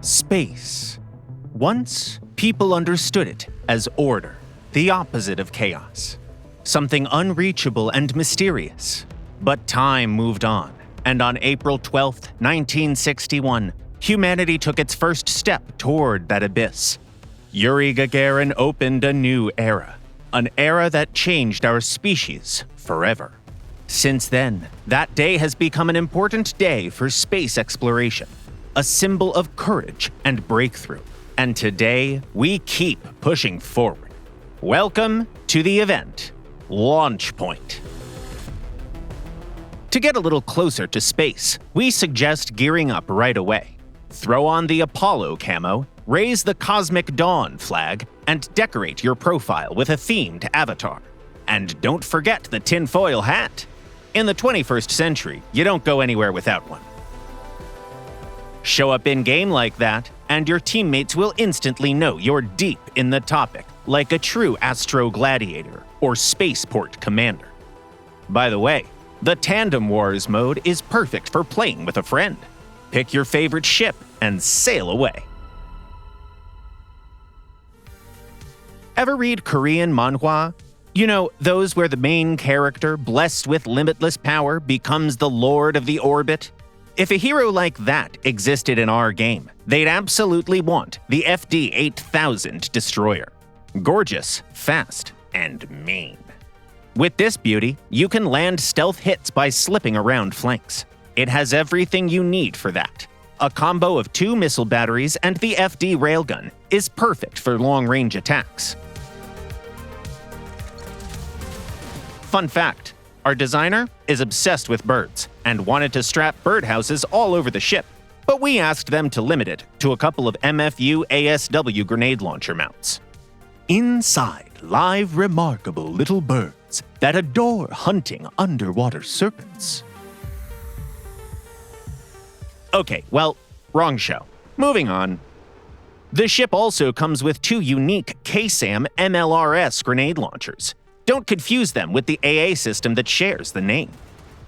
Space. Once, people understood it as order, the opposite of chaos. Something unreachable and mysterious. But time moved on, and on April 12, 1961, humanity took its first step toward that abyss. Yuri Gagarin opened a new era, an era that changed our species forever. Since then, that day has become an important day for space exploration, a symbol of courage and breakthrough. And today, we keep pushing forward. Welcome to the event, Launch Point. To get a little closer to space, we suggest gearing up right away. Throw on the Apollo camo, raise the Cosmic Dawn flag, and decorate your profile with a themed avatar. And don't forget the tinfoil hat. In the 21st century, you don't go anywhere without one. Show up in-game like that, and your teammates will instantly know you're deep in the topic, like a true Astro Gladiator or Spaceport Commander. By the way, the Tandem Wars mode is perfect for playing with a friend. Pick your favorite ship and sail away. Ever read Korean manhwa? You know, those where the main character, blessed with limitless power, becomes the lord of the orbit? If a hero like that existed in our game, they'd absolutely want the FD-8000 destroyer. Gorgeous, fast, and mean. With this beauty, you can land stealth hits by slipping around flanks. It has everything you need for that. A combo of 2 missile batteries and the FD railgun is perfect for long-range attacks. Fun fact, our designer is obsessed with birds and wanted to strap birdhouses all over the ship, but we asked them to limit it to a couple of MFU ASW grenade launcher mounts. Inside lie remarkable little birds that adore hunting underwater serpents. Okay, well, wrong show. Moving on. The ship also comes with 2 unique KSAM MLRS grenade launchers. Don't confuse them with the AA system that shares the name.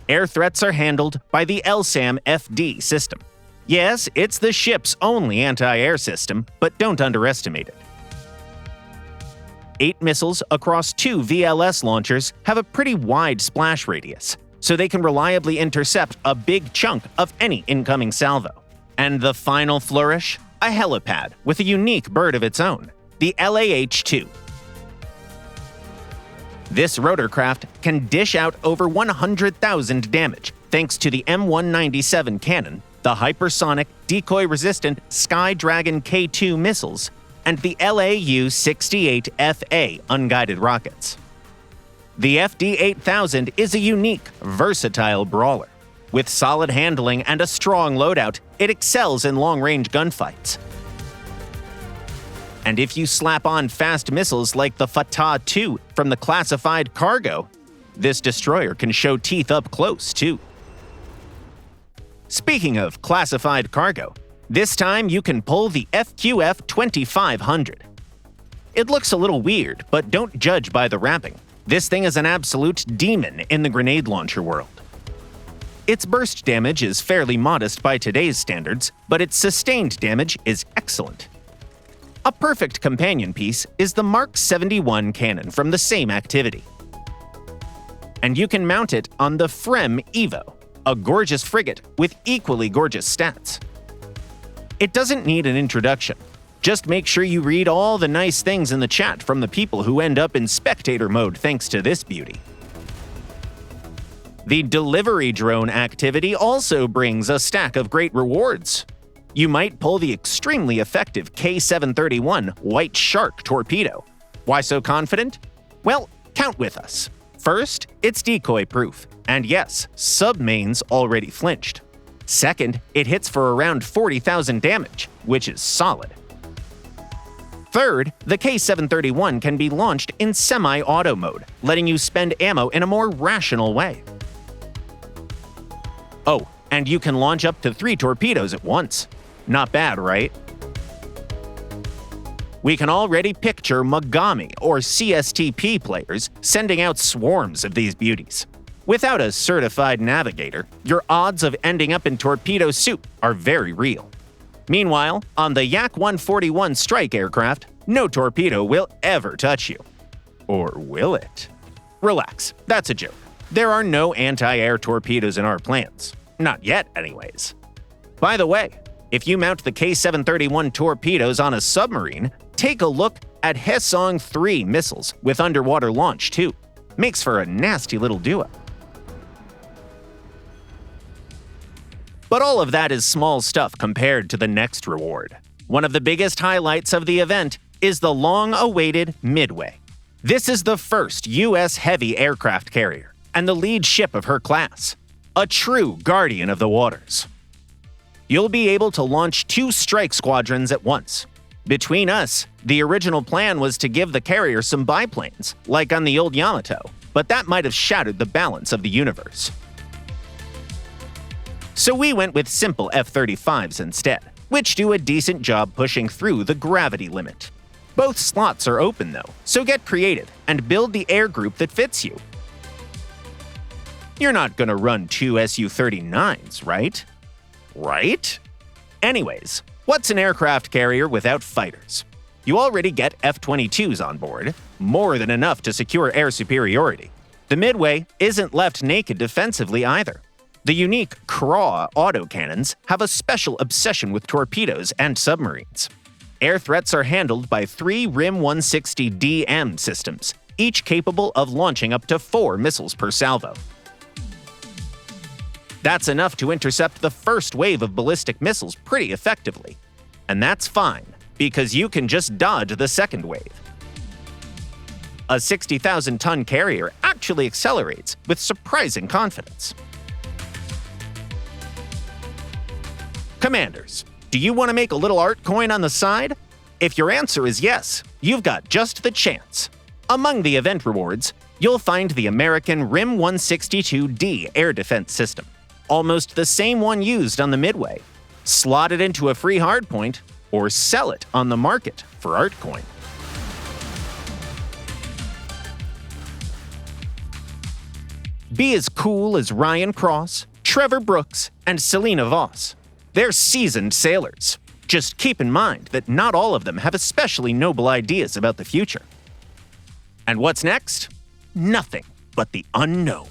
Air threats are handled by the LSAM FD system. Yes, it's the ship's only anti-air system, but don't underestimate it. 8 missiles across 2 VLS launchers have a pretty wide splash radius, so they can reliably intercept a big chunk of any incoming salvo. And the final flourish? A helipad with a unique bird of its own, the LAH-2. This rotorcraft can dish out over 100,000 damage thanks to the M197 cannon, the hypersonic, decoy-resistant Sky Dragon K2 missiles, and the LAU-68FA unguided rockets. The FD-8000 is a unique, versatile brawler. With solid handling and a strong loadout, it excels in long-range gunfights. And if you slap on fast missiles like the Fatah-2 from the classified cargo, this destroyer can show teeth up close, too. Speaking of classified cargo, this time you can pull the FQF-2500. It looks a little weird, but don't judge by the wrapping. This thing is an absolute demon in the grenade launcher world. Its burst damage is fairly modest by today's standards, but its sustained damage is excellent. A perfect companion piece is the Mark 71 cannon from the same activity. And you can mount it on the Frem Evo, a gorgeous frigate with equally gorgeous stats. It doesn't need an introduction. Just make sure you read all the nice things in the chat from the people who end up in spectator mode thanks to this beauty. The delivery drone activity also brings a stack of great rewards. You might pull the extremely effective K731 White Shark torpedo. Why so confident? Well, count with us. First, it's decoy-proof, and yes, submains already flinched. Second, it hits for around 40,000 damage, which is solid. Third, the K731 can be launched in semi-auto mode, letting you spend ammo in a more rational way. Oh, and you can launch up to 3 torpedoes at once. Not bad, right? We can already picture Mogami or CSTP players sending out swarms of these beauties. Without a certified navigator, your odds of ending up in torpedo soup are very real. Meanwhile, on the Yak-141 strike aircraft, no torpedo will ever touch you. Or will it? Relax, that's a joke. There are no anti-air torpedoes in our plans. Not yet, anyways. By the way, if you mount the K-731 torpedoes on a submarine, take a look at Hesong-3 missiles with underwater launch too. Makes for a nasty little duo. But all of that is small stuff compared to the next reward. One of the biggest highlights of the event is the long-awaited Midway. This is the first U.S. heavy aircraft carrier, and the lead ship of her class. A true guardian of the waters. You'll be able to launch 2 strike squadrons at once. Between us, the original plan was to give the carrier some biplanes, like on the old Yamato, but that might have shattered the balance of the universe. So we went with simple F-35s instead, which do a decent job pushing through the gravity limit. Both slots are open though, so get creative and build the air group that fits you. You're not gonna run 2 Su-39s, right? Right? Anyways, what's an aircraft carrier without fighters? You already get F-22s on board, more than enough to secure air superiority. The Midway isn't left naked defensively either. The unique Craw autocannons have a special obsession with torpedoes and submarines. Air threats are handled by 3 RIM-160DM systems, each capable of launching up to 4 missiles per salvo. That's enough to intercept the first wave of ballistic missiles pretty effectively. And that's fine, because you can just dodge the second wave. A 60,000-ton carrier actually accelerates with surprising confidence. Commanders, do you want to make a little art coin on the side? If your answer is yes, you've got just the chance. Among the event rewards, you'll find the American RIM-162D air defense system, almost the same one used on the Midway. Slot it into a free hardpoint, or sell it on the market for art coin. Be as cool as Ryan Cross, Trevor Brooks, and Selena Voss. They're seasoned sailors. Just keep in mind that not all of them have especially noble ideas about the future. And what's next? Nothing but the unknown.